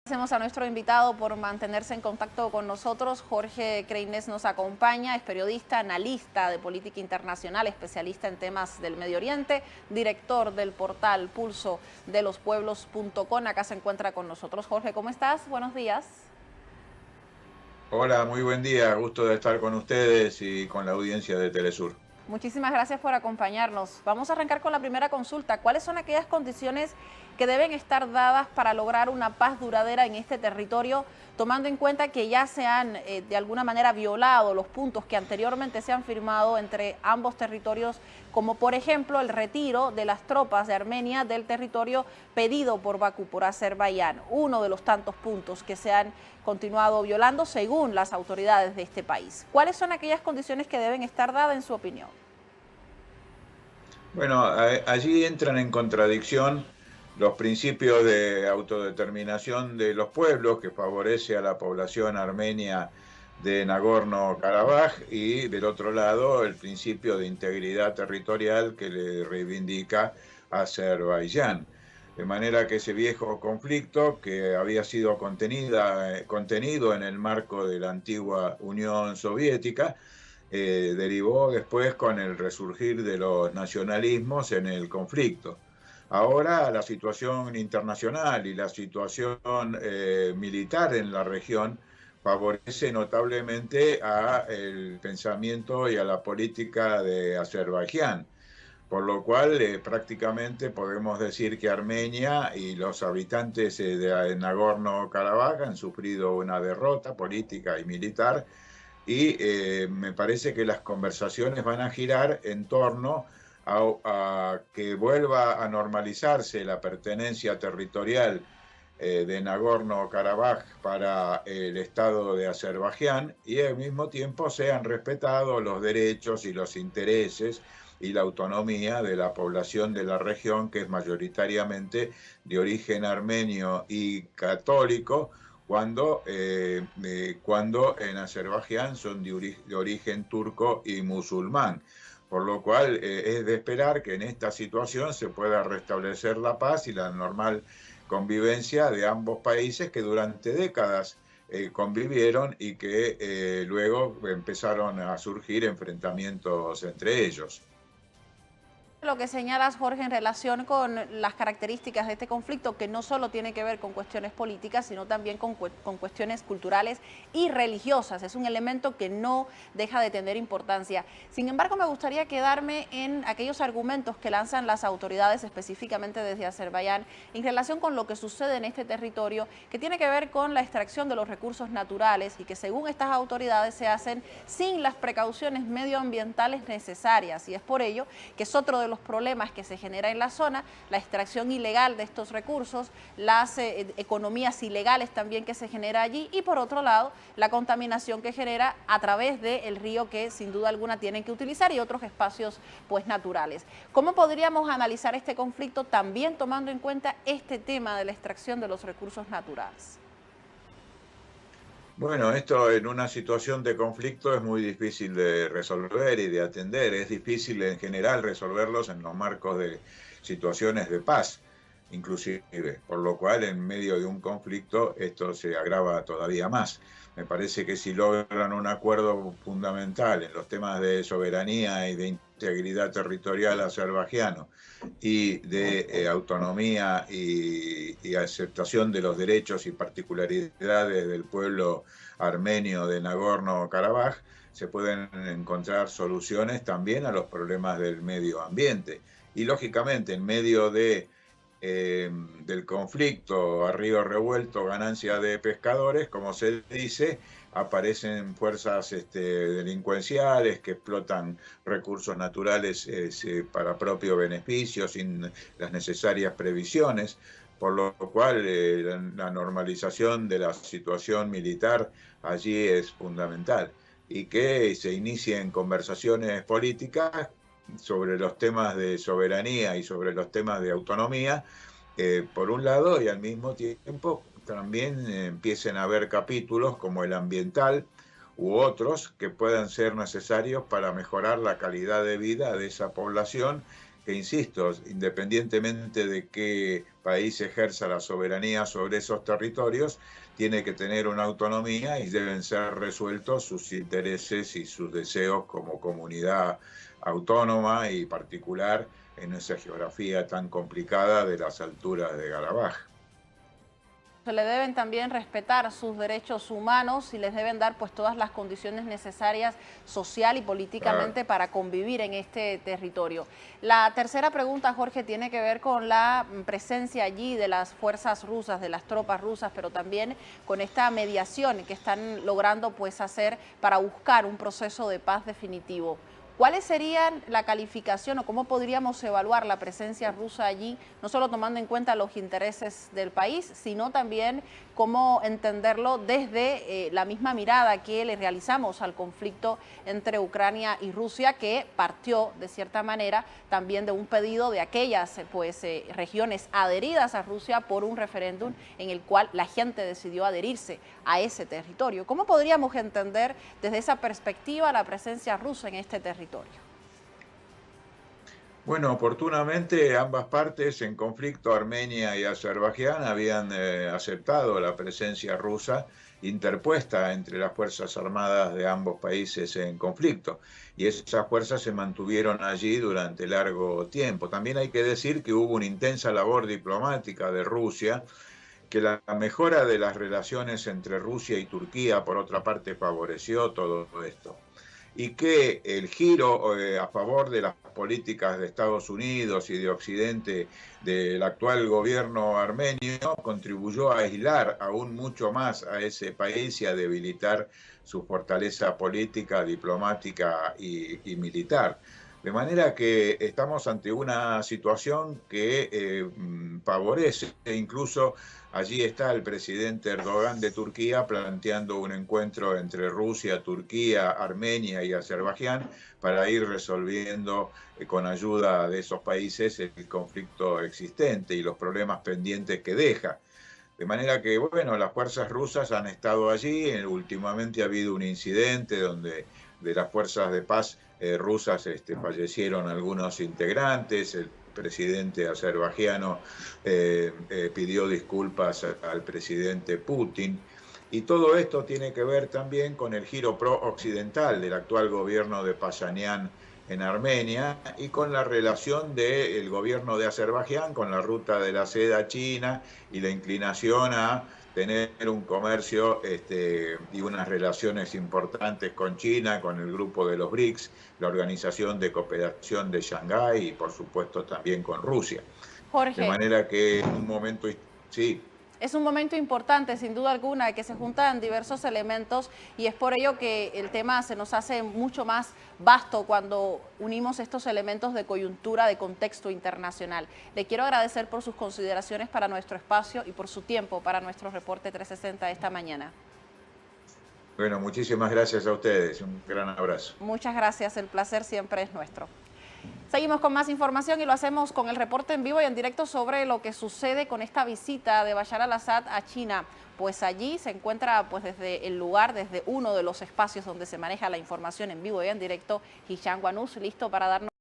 Agradecemos a nuestro invitado por mantenerse en contacto con nosotros. Jorge Creynes nos acompaña, es periodista, analista de política internacional, especialista en temas del Medio Oriente, director del portal pulsodelospueblos.com. Acá se encuentra con nosotros. Jorge, ¿cómo estás? Buenos días. Hola, muy buen día. Gusto de estar con ustedes y con la audiencia de Telesur. Muchísimas gracias por acompañarnos. Vamos a arrancar con la primera consulta. ¿Cuáles son aquellas condiciones que deben estar dadas para lograr una paz duradera en este territorio, tomando en cuenta que ya se han de alguna manera violado los puntos que anteriormente se han firmado entre ambos territorios, como por ejemplo el retiro de las tropas de Armenia del territorio pedido por Bakú, por Azerbaiyán, uno de los tantos puntos que se han continuado violando según las autoridades de este país? ¿Cuáles son aquellas condiciones que deben estar dadas en su opinión? Bueno, allí entran en contradicción los principios de autodeterminación de los pueblos que favorece a la población armenia de Nagorno-Karabaj y del otro lado el principio de integridad territorial que le reivindica Azerbaiyán. De manera que ese viejo conflicto que había sido contenido en el marco de la antigua Unión Soviética, derivó después con el resurgir de los nacionalismos en el conflicto. Ahora la situación internacional y la situación militar en la región favorece notablemente al pensamiento y a la política de Azerbaiyán, por lo cual prácticamente podemos decir que Armenia y los habitantes de Nagorno-Karabaj han sufrido una derrota política y militar, y me parece que las conversaciones van a girar en torno a que vuelva a normalizarse la pertenencia territorial de Nagorno-Karabaj para el Estado de Azerbaiyán y al mismo tiempo sean respetados los derechos y los intereses y la autonomía de la población de la región, que es mayoritariamente de origen armenio y católico, cuando en Azerbaiyán son de origen turco y musulmán. Por lo cual es de esperar que en esta situación se pueda restablecer la paz y la normal convivencia de ambos países que durante décadas convivieron y que luego empezaron a surgir enfrentamientos entre ellos. Lo que señalas, Jorge, en relación con las características de este conflicto, que no solo tiene que ver con cuestiones políticas, sino también con cuestiones culturales y religiosas. Es un elemento que no deja de tener importancia. Sin embargo, me gustaría quedarme en aquellos argumentos que lanzan las autoridades, específicamente desde Azerbaiyán, en relación con lo que sucede en este territorio, que tiene que ver con la extracción de los recursos naturales y que según estas autoridades se hacen sin las precauciones medioambientales necesarias. Y es por ello que es otro de los problemas que se genera en la zona, la extracción ilegal de estos recursos, las economías ilegales también que se genera allí y por otro lado la contaminación que genera a través del río que sin duda alguna tienen que utilizar y otros espacios pues naturales. ¿Cómo podríamos analizar este conflicto también tomando en cuenta este tema de la extracción de los recursos naturales? Bueno, esto en una situación de conflicto es muy difícil de resolver y de atender. Es difícil en general resolverlos en los marcos de situaciones de paz, inclusive, por lo cual en medio de un conflicto esto se agrava todavía más. Me parece que si logran un acuerdo fundamental en los temas de soberanía y de integridad territorial azerbaiyano y de autonomía y aceptación de los derechos y particularidades del pueblo armenio de Nagorno-Karabaj, se pueden encontrar soluciones también a los problemas del medio ambiente. Y lógicamente en medio del conflicto a río revuelto, ganancia de pescadores, como se dice, aparecen fuerzas delincuenciales que explotan recursos naturales para propio beneficio, sin las necesarias previsiones, por lo cual la normalización de la situación militar allí es fundamental y que se inicien conversaciones políticas sobre los temas de soberanía y sobre los temas de autonomía, por un lado, y al mismo tiempo también empiecen a haber capítulos como el ambiental u otros que puedan ser necesarios para mejorar la calidad de vida de esa población, que insisto, independientemente de qué país ejerza la soberanía sobre esos territorios, tiene que tener una autonomía y deben ser resueltos sus intereses y sus deseos como comunidad autónoma y particular en esa geografía tan complicada de las alturas de Karabaj. Se le deben también respetar sus derechos humanos y les deben dar pues todas las condiciones necesarias social y políticamente para convivir en este territorio. La tercera pregunta, Jorge, tiene que ver con la presencia allí de las fuerzas rusas, de las tropas rusas, pero también con esta mediación que están logrando pues hacer para buscar un proceso de paz definitivo. ¿Cuáles serían la calificación o cómo podríamos evaluar la presencia rusa allí, no solo tomando en cuenta los intereses del país, sino también cómo entenderlo desde la misma mirada que le realizamos al conflicto entre Ucrania y Rusia, que partió de cierta manera también de un pedido de aquellas regiones adheridas a Rusia por un referéndum en el cual la gente decidió adherirse a ese territorio? ¿Cómo podríamos entender desde esa perspectiva la presencia rusa en este territorio? Bueno, oportunamente ambas partes en conflicto, Armenia y Azerbaiyán, habían aceptado la presencia rusa interpuesta entre las Fuerzas Armadas de ambos países en conflicto. Y esas fuerzas se mantuvieron allí durante largo tiempo. También hay que decir que hubo una intensa labor diplomática de Rusia, que la mejora de las relaciones entre Rusia y Turquía, por otra parte, favoreció todo esto. Y que el giro a favor de las políticas de Estados Unidos y de Occidente del actual gobierno armenio contribuyó a aislar aún mucho más a ese país y a debilitar su fortaleza política, diplomática y militar. De manera que estamos ante una situación que favorece, incluso allí está el presidente Erdogan de Turquía planteando un encuentro entre Rusia, Turquía, Armenia y Azerbaiyán para ir resolviendo con ayuda de esos países el conflicto existente y los problemas pendientes que deja. De manera que, bueno, las fuerzas rusas han estado allí. Últimamente ha habido un incidente donde de las fuerzas de paz rusas fallecieron algunos integrantes. El presidente azerbaiyano pidió disculpas al presidente Putin. Y todo esto tiene que ver también con el giro pro-occidental del actual gobierno de Pashinyan en Armenia y con la relación del gobierno de Azerbaiyán con la ruta de la seda china y la inclinación a tener un comercio y unas relaciones importantes con China, con el grupo de los BRICS, la Organización de Cooperación de Shanghái y por supuesto también con Rusia. Jorge. De manera que en un momento... Sí. Es un momento importante, sin duda alguna, que se juntan diversos elementos y es por ello que el tema se nos hace mucho más vasto cuando unimos estos elementos de coyuntura, de contexto internacional. Le quiero agradecer por sus consideraciones para nuestro espacio y por su tiempo para nuestro reporte 360 esta mañana. Bueno, muchísimas gracias a ustedes. Un gran abrazo. Muchas gracias, el placer siempre es nuestro. Seguimos con más información y lo hacemos con el reporte en vivo y en directo sobre lo que sucede con esta visita de Bashar al-Assad a China. Pues allí se encuentra pues desde el lugar, desde uno de los espacios donde se maneja la información en vivo y en directo, Hisham Guanus, listo para darnos